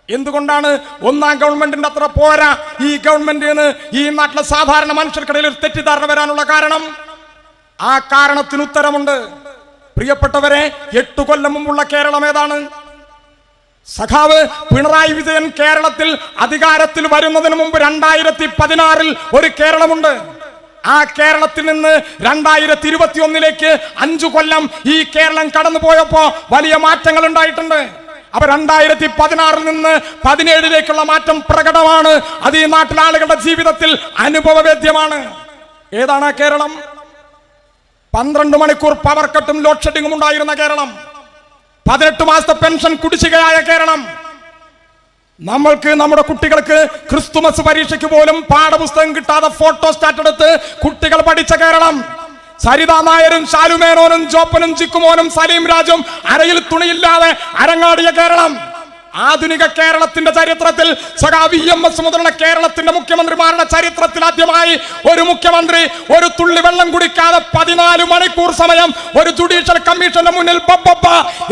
എന്തുകൊണ്ടാണ് ഒന്നാം ഗവൺമെന്റിന്റെ അത്ര പോരാ ഈ ഗവൺമെന്റ് ഈ നാട്ടിലെ സാധാരണ മനുഷ്യർക്കിടയിൽ ഒരു തെറ്റിദ്ധാരണ വരാനുള്ള കാരണം? ആ കാരണത്തിന് ഉത്തരമുണ്ട്. പ്രിയപ്പെട്ടവരെ, 8 കൊല്ലം മുമ്പുള്ള കേരളം ഏതാണ്? സഖാവ് പിണറായി വിജയൻ കേരളത്തിൽ അധികാരത്തിൽ വരുന്നതിന് മുമ്പ് 2016 ഒരു കേരളമുണ്ട്. ആ കേരളത്തിൽ നിന്ന് 2021 5 കൊല്ലം ഈ കേരളം കടന്നു പോയപ്പോ വലിയ മാറ്റങ്ങൾ ഉണ്ടായിട്ടുണ്ട്. അപ്പൊ 2016 നിന്ന് 17 മാറ്റം പ്രകടമാണ്. അത് ഈ നാട്ടിലെ ആളുകളുടെ ജീവിതത്തിൽ അനുഭവവേദ്യമാണ്. ഏതാണ് ആ കേരളം? 12 മണിക്കൂർ പവർ കട്ടും ലോഡ് ഷെഡിങ്ങും ഉണ്ടായിരുന്ന കേരളം, 18 മാസത്തെ പെൻഷൻ കുടിശ്ശികയായ കേരളം, നമ്മൾക്ക് നമ്മുടെ കുട്ടികൾക്ക് ക്രിസ്തുമസ് പരീക്ഷയ്ക്ക് പോലും പാഠപുസ്തകം കിട്ടാതെ ഫോട്ടോസ്റ്റാറ്റ് എടുത്ത് കുട്ടികൾ പഠിച്ച കേരളം, സരിതാ നായരും ശാലുമേനോനും ജോപ്പനും ചിക്കുമോനും സലീം രാജും അരയിൽ തുണിയില്ലാതെ അരങ്ങാടിയ കേരളം. ആധുനിക കേരളത്തിന്റെ ചരിത്രത്തിൽ VMS മുതലുള്ള കേരളത്തിന്റെ മുഖ്യമന്ത്രിമാരുടെ ചരിത്രത്തിൽ ആദ്യമായി ഒരു മുഖ്യമന്ത്രി ഒരു തുള്ളി വെള്ളം കുടിക്കാതെ 14 മണിക്കൂർ സമയം ഒരു ജുഡീഷ്യൽ കമ്മീഷന്റെ മുന്നിൽ ബബ്ബ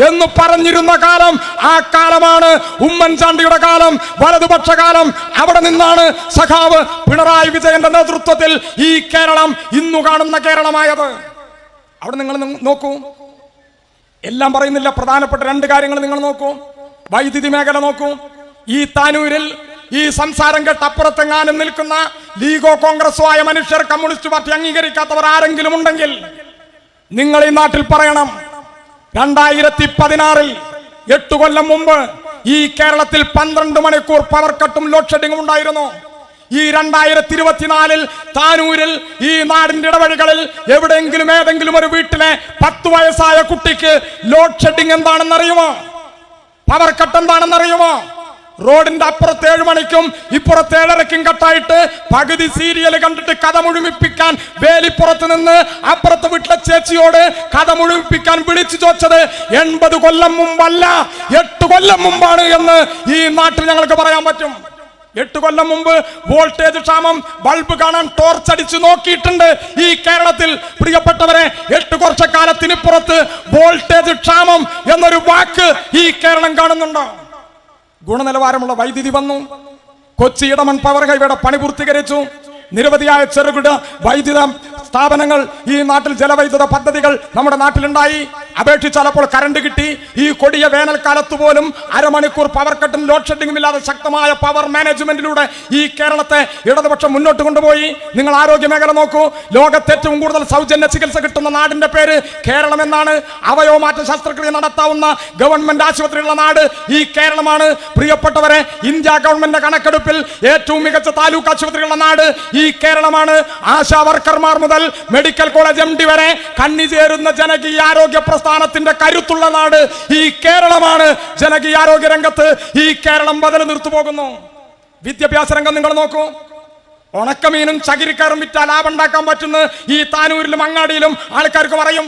എന്ന് പറഞ്ഞിരുന്ന കാലം. ആ കാലമാണ് ഉമ്മൻചാണ്ടിയുടെ കാലം, വലതുപക്ഷ കാലം. അവിടെ നിന്നാണ് സഖാവ് പിണറായി വിജയന്റെ നേതൃത്വത്തിൽ ഈ കേരളം ഇന്നു കാണുന്ന കേരളമായത്. അവിടെ നിങ്ങൾ നോക്കൂ, എല്ലാം പറയുന്നില്ല, പ്രധാനപ്പെട്ട 2 കാര്യങ്ങൾ നിങ്ങൾ നോക്കൂ. വൈദ്യുതി മേഖല നോക്കൂ. ഈ താനൂരിൽ ഈ സംസാരം കേട്ട് അപ്പുറത്തെങ്ങാനും നിൽക്കുന്ന ലീഗോ കോൺഗ്രസോ ആയ മനുഷ്യർ, കമ്മ്യൂണിസ്റ്റ് പാർട്ടി അംഗീകരിക്കാത്തവർ ആരെങ്കിലും ഉണ്ടെങ്കിൽ നിങ്ങൾ ഈ നാട്ടിൽ പറയണം. 2016 8 കൊല്ലം മുമ്പ് ഈ കേരളത്തിൽ 12 മണിക്കൂർ പവർ കട്ടും ലോഡ് ഷെഡിങ്ങും ഉണ്ടായിരുന്നു. ഈ 2024 താനൂരിൽ ഈ നാടിന്റെ ഇടവഴികളിൽ എവിടെയെങ്കിലും ഏതെങ്കിലും ഒരു വീട്ടിലെ 10 വയസ്സായ കുട്ടിക്ക് ലോഡ് ഷെഡിങ് എന്താണെന്നറിയുമോ? പവർ കട്ട് എന്താണെന്നറിയുമോ? റോഡിന്റെ അപ്പുറത്ത് 7 മണിക്കും ഇപ്പുറത്ത് 7:30ക്കും കട്ടായിട്ട് പകുതി സീരിയൽ കണ്ടിട്ട് കഥ മുഴുമിപ്പിക്കാൻ വേലിപ്പുറത്ത് നിന്ന് അപ്പുറത്ത് വീട്ടിലെ ചേച്ചിയോട് കഥ മുഴുമിപ്പിക്കാൻ വിളിച്ചു ചോദിച്ചത് 80 കൊല്ലം മുമ്പല്ല, 8 കൊല്ലം മുമ്പാണ് എന്ന് ഈ നാട്ടിൽ ഞങ്ങൾക്ക് പറയാൻ പറ്റും. 8 കൊല്ലം മുമ്പ് വോൾട്ടേജ് ക്ഷാമം, ബൾബ് കാണാൻ ടോർച്ച് അടിച്ചു നോക്കിയിട്ടുണ്ട് ഈ കേരളത്തിൽ. പ്രിയപ്പെട്ടവരെ, 8 വർഷക്കാലത്തിന് പുറത്ത് വോൾട്ടേജ് ക്ഷാമം എന്നൊരു വാക്ക് ഈ കേരളം കാണുന്നുണ്ടോ? ഗുണനിലവാരമുള്ള വൈദ്യുതി വന്നു. കൊച്ചി ഇടമൺ പവർ ഹൈവേയുടെ പണി പൂർത്തീകരിച്ചു. നിരവധിയായ ചെറുകിട വൈദ്യുത സ്ഥാപനങ്ങൾ, ഈ നാട്ടിൽ ജലവൈദ്യുത പദ്ധതികൾ നമ്മുടെ നാട്ടിലുണ്ടായി. അപേക്ഷിച്ചാൽ അപ്പോൾ കറണ്ട് കിട്ടി. ഈ കൊടിയ വേനൽക്കാലത്ത് പോലും അരമണിക്കൂർ പവർ കട്ടും ലോഡ് ഷെഡിങ്ങും ഇല്ലാതെ ശക്തമായ പവർ മാനേജ്മെന്റിലൂടെ ഈ കേരളത്തെ ഇടതുപക്ഷം മുന്നോട്ട് കൊണ്ടുപോയി. നിങ്ങൾ ആരോഗ്യ മേഖല നോക്കൂ. ലോകത്ത് ഏറ്റവും കൂടുതൽ സൗജന്യ ചികിത്സ കിട്ടുന്ന നാടിന്റെ പേര് കേരളം എന്നാണ്. അവയവമാറ്റ ശസ്ത്രക്രിയ നടത്താവുന്ന ഗവൺമെന്റ് ആശുപത്രിയുള്ള നാട് ഈ കേരളമാണ്. പ്രിയപ്പെട്ടവരെ, ഇന്ത്യ ഗവൺമെന്റ് കണക്കെടുപ്പിൽ ഏറ്റവും മികച്ച താലൂക്ക് ആശുപത്രിയുള്ള നാട് ഈ കേരളമാണ്. ആശാ വർക്കർമാർ മുതൽ മെഡിക്കൽ കോളേജ് MD വരെ കണ്ണിചേരുന്ന ജനകീയ ആരോഗ്യ പ്രസ്ഥാനത്തിന്റെ കരുത്തുള്ള നാട് ഈ കേരളമാണ്. ജനകീയ ആരോഗ്യ രംഗത്ത് ഈ കേരളം ബദൽ നിർത്തുപോകുന്നു. വിദ്യാഭ്യാസ രംഗം നിങ്ങൾ നോക്കൂ. ഉണക്കമീനും ചകിരിക്കാറും വിറ്റാൽ ലാഭം ഉണ്ടാക്കാൻ പറ്റുന്ന ഈ താനൂരിലും അങ്ങാടിയിലും ആൾക്കാർക്ക് പറയും.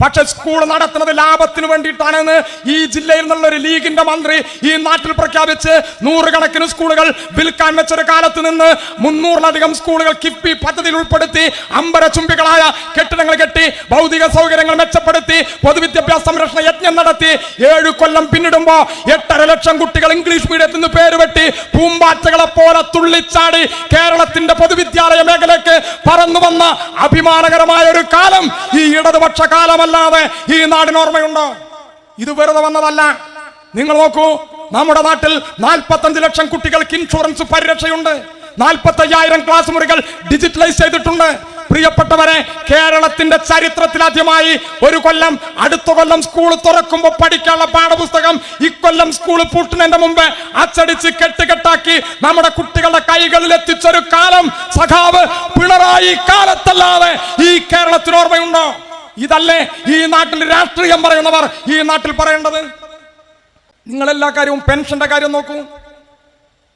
പക്ഷെ സ്കൂൾ നടത്തുന്നത് ലാഭത്തിന് വേണ്ടിയിട്ടാണെന്ന് ഈ ജില്ലയിൽ നിന്നുള്ളൊരു ലീഗിന്റെ മന്ത്രി ഈ നാട്ടിൽ പ്രഖ്യാപിച്ച് 100 കണക്കിന് സ്കൂളുകൾ വിൽക്കാൻ വെച്ചൊരു കാലത്ത് നിന്ന് 300-ലധികം സ്കൂളുകൾ കിഫ്ബി പദ്ധതിയിൽ ഉൾപ്പെടുത്തി അമ്പരചുംബികളായ കെട്ടിടങ്ങൾ കെട്ടി ഭൗതിക സൗകര്യങ്ങൾ മെച്ചപ്പെടുത്തി പൊതുവിദ്യാഭ്യാസ സംരക്ഷണ യജ്ഞം നടത്തി 7 കൊല്ലം പിന്നിടുമ്പോ 8.5 ലക്ഷം കുട്ടികൾ ഇംഗ്ലീഷ് മീഡിയത്തിൽ നിന്ന് പേരുവെട്ടി പൂമ്പാറ്റകളെ പോലെ തുള്ളിച്ചാടി കേരളത്തിന്റെ പൊതുവിദ്യാലയ മേഖലയ്ക്ക് പറന്നു വന്ന അഭിമാനകരമായ ഒരു കാലം ഈ ഇടതുപക്ഷ കാലം അല്ലാതെ ഈ നാടിന് ഓർമ്മയുണ്ടോ? ഇത് വെറുതെ വന്നതല്ല. നിങ്ങൾ നോക്കൂ, നമ്മുടെ നാട്ടിൽ 45 ലക്ഷം കുട്ടികൾക്ക് ഇൻഷുറൻസ് പരിരക്ഷയുണ്ട്. 45,000 ക്ലാസ് മുറികൾ ഡിജിറ്റലൈസ് ചെയ്തിട്ടുണ്ട്. പ്രിയപ്പെട്ടവരെ, കേരളത്തിന്റെ ചരിത്രത്തിലാദ്യമായി ഒരു കൊല്ലം, അടുത്ത കൊല്ലം സ്കൂൾ തുറക്കുമ്പോൾ പഠിക്കാനുള്ള പാഠപുസ്തകം ഇക്കൊല്ലം സ്കൂൾ പൂട്ടുന്നതിന്റെ മുമ്പ് അച്ചടിച്ച് കെട്ടുകെട്ടാക്കി നമ്മുടെ കുട്ടികളുടെ കൈകളിൽ എത്തിച്ചൊരു കാലം സഖാവ് പിണറായി കാലത്തല്ലാതെ ഈ കേരളത്തിന് ഓർമ്മയുണ്ടോ? ഇതല്ലേ ഈ നാട്ടിൽ രാഷ്ട്രീയം പറയുന്നവർ ഈ നാട്ടിൽ പറയേണ്ടത്? നിങ്ങൾ എല്ലാ കാര്യവും, പെൻഷന്റെ കാര്യം നോക്കൂ.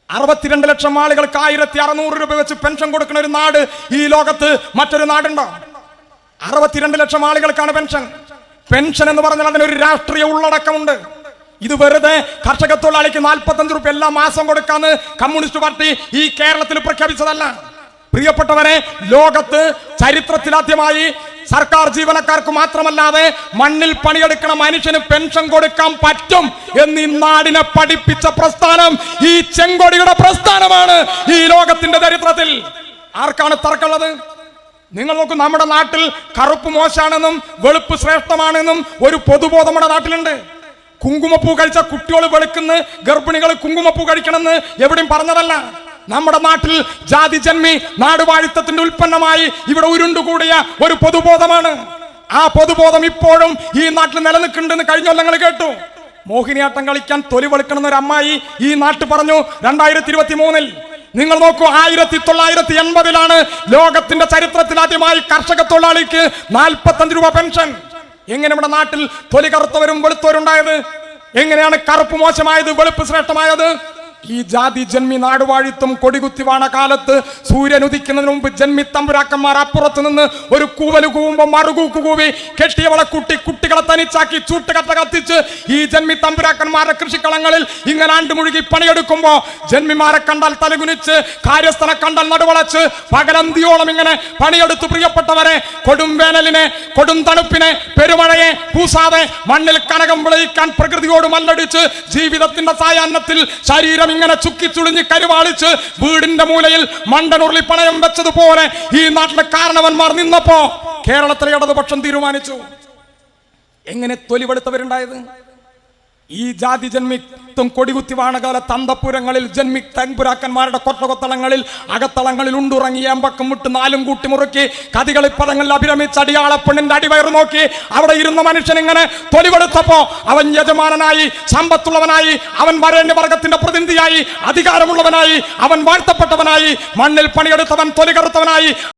62 ലക്ഷം ആളുകൾക്ക് 1,600 രൂപ വെച്ച് പെൻഷൻ കൊടുക്കുന്ന ഒരു നാട് ഈ ലോകത്ത് മറ്റൊരു നാടുണ്ടോ? 62 ലക്ഷം ആളുകൾക്കാണ് പെൻഷൻ. പെൻഷൻ എന്ന് പറഞ്ഞാൽ അതിനൊരു രാഷ്ട്രീയ ഉള്ളടക്കമുണ്ട്. ഇത് വെറുതെ കർഷക തൊഴിലാളിക്ക് 45 രൂപ എല്ലാ മാസം കൊടുക്കാന്ന് കമ്മ്യൂണിസ്റ്റ് പാർട്ടി ഈ കേരളത്തിൽ പ്രഖ്യാപിച്ചതല്ല. പ്രിയപ്പെട്ടവരെ, ലോകത്ത് ചരിത്രത്തിലാദ്യമായി സർക്കാർ ജീവനക്കാർക്ക് മാത്രമല്ലാതെ മണ്ണിൽ പണിയെടുക്കണ മനുഷ്യന് പെൻഷൻ കൊടുക്കാൻ പറ്റും എന്ന് ഈ നാടിനെ പഠിപ്പിച്ച പ്രസ്ഥാനം ഈ ചെങ്കൊടിയുടെ പ്രസ്ഥാനമാണ് ഈ ലോകത്തിന്റെ ചരിത്രത്തിൽ. ആർക്കാണ് തർക്കമുള്ളത്? നിങ്ങൾ നോക്കൂ, നമ്മുടെ നാട്ടിൽ കറുപ്പ് മോശമാണെന്നും വെളുപ്പ് ശ്രേഷ്ഠമാണെന്നും ഒരു പൊതുബോധം നമ്മുടെ നാട്ടിലുണ്ട്. കുങ്കുമപ്പൂ കഴിച്ച കുട്ടികൾ വെളുക്കുന്ന, ഗർഭിണികൾ കുങ്കുമപ്പൂ കഴിക്കണമെന്ന് എവിടെയും പറഞ്ഞതല്ല. നമ്മുടെ നാട്ടിൽ ജാതി ജന്മി നാടുവാഴിത്തത്തിന്റെ ഉൽപ്പന്നമായി ഇവിടെ ഉരുണ്ടുകൂടിയ ഒരു പൊതുബോധമാണ്. ആ പൊതുബോധം ഇപ്പോഴും ഈ നാട്ടിൽ നിലനിൽക്കുന്നുണ്ടെന്ന് കഴിഞ്ഞ കൊല്ലങ്ങൾ കേട്ടു. മോഹിനിയാട്ടം കളിക്കാൻ തൊലി വെളുക്കണമെന്ന് ഒരു അമ്മായി ഈ നാട്ടിൽ പറഞ്ഞു 2023-ൽ. നിങ്ങൾ നോക്കൂ, 1980-ലാണ് ലോകത്തിന്റെ ചരിത്രത്തിൽ ആദ്യമായി കർഷക തൊഴിലാളിക്ക് 45 രൂപ പെൻഷൻ. എങ്ങനെ നമ്മുടെ നാട്ടിൽ തൊലി കറുത്തവരും വെളുത്തവരുണ്ടായത്? എങ്ങനെയാണ് കറുപ്പ് മോശമായത്, വെളുപ്പ് ശ്രേഷ്ഠമായത്? ഈ ജാതി ജന്മി നാടുവാഴിത്വം കൊടികുത്തി വാണ കാലത്ത് സൂര്യൻ ഉദിക്കുന്നതിന് മുമ്പ് ജന്മി തമ്പുരാക്കന്മാർ അപ്പുറത്ത് നിന്ന് ഒരു കൂവല് കൂവുമ്പോ മറുകൂക്ക് കൂവി കെട്ടിയവളെ കുട്ടികളെ തനിച്ചാക്കി ചൂട്ടുകട്ട കത്തിച്ച് ഈ ജന്മി തമ്പുരാക്കന്മാരുടെ കൃഷിക്കളങ്ങളിൽ ഇങ്ങനെ ആണ്ടുമുഴുകി പണിയെടുക്കുമ്പോ ജന്മിമാരെ കണ്ടാൽ തലകുനിച്ച്, കാര്യസ്ഥനെ കണ്ടാൽ നടുവളച്ച് പകലന്തിയോളം ഇങ്ങനെ പണിയെടുത്തു. പ്രിയപ്പെട്ടവരെ, കൊടും വേനലിനെ, കൊടും തണുപ്പിനെ, പെരുമഴയെ പൂസാതെ മണ്ണിൽ കനകം വിളയിക്കാൻ പ്രകൃതിയോട് മല്ലടിച്ച് ജീവിതത്തിന്റെ സായാഹ്നത്തിൽ ശരീരം ഇങ്ങനെ ചുക്കി ചുളിഞ്ഞ് കരുവാളിച്ച് വീടിന്റെ മൂലയിൽ മണ്ടനുരുളി പണയം വെച്ചതുപോലെ ഈ നാട്ടിലെ കാരണവന്മാർ നിന്നപ്പോ കേരളത്തിലെ ഇടതുപക്ഷം തീരുമാനിച്ചു. എങ്ങനെ തൊലിവെടുത്തവരുണ്ടായത്? ഈ ജാതി ജന്മിത്വം കൊടികുത്തി വാണകാല തന്തപുരങ്ങളിൽ ജന്മി തമ്പുരാക്കന്മാരുടെ കൊട്ടകൊത്തളങ്ങളിൽ അകത്തളങ്ങളിൽ ഉണ്ടുറങ്ങി അമ്പക്കം വിട്ട് നാലും കൂട്ടി മുറുക്കി കഥകളി പദങ്ങളിൽ അഭിരമിച്ച് അടിയാളപ്പെണ്ണിന്റെ അടിവയറ് നോക്കി അവിടെ ഇരുന്ന മനുഷ്യൻ ഇങ്ങനെ തൊലിവെടുത്തപ്പോ അവൻ യജമാനനായി, സമ്പത്തുള്ളവനായി, അവൻ വരേണ്യവർഗത്തിന്റെ പ്രതിനിധിയായി, അധികാരമുള്ളവനായി, അവൻ വാഴ്ത്തപ്പെട്ടവനായി, മണ്ണിൽ പണിയെടുത്തവൻ തൊലികറുത്തവനായി.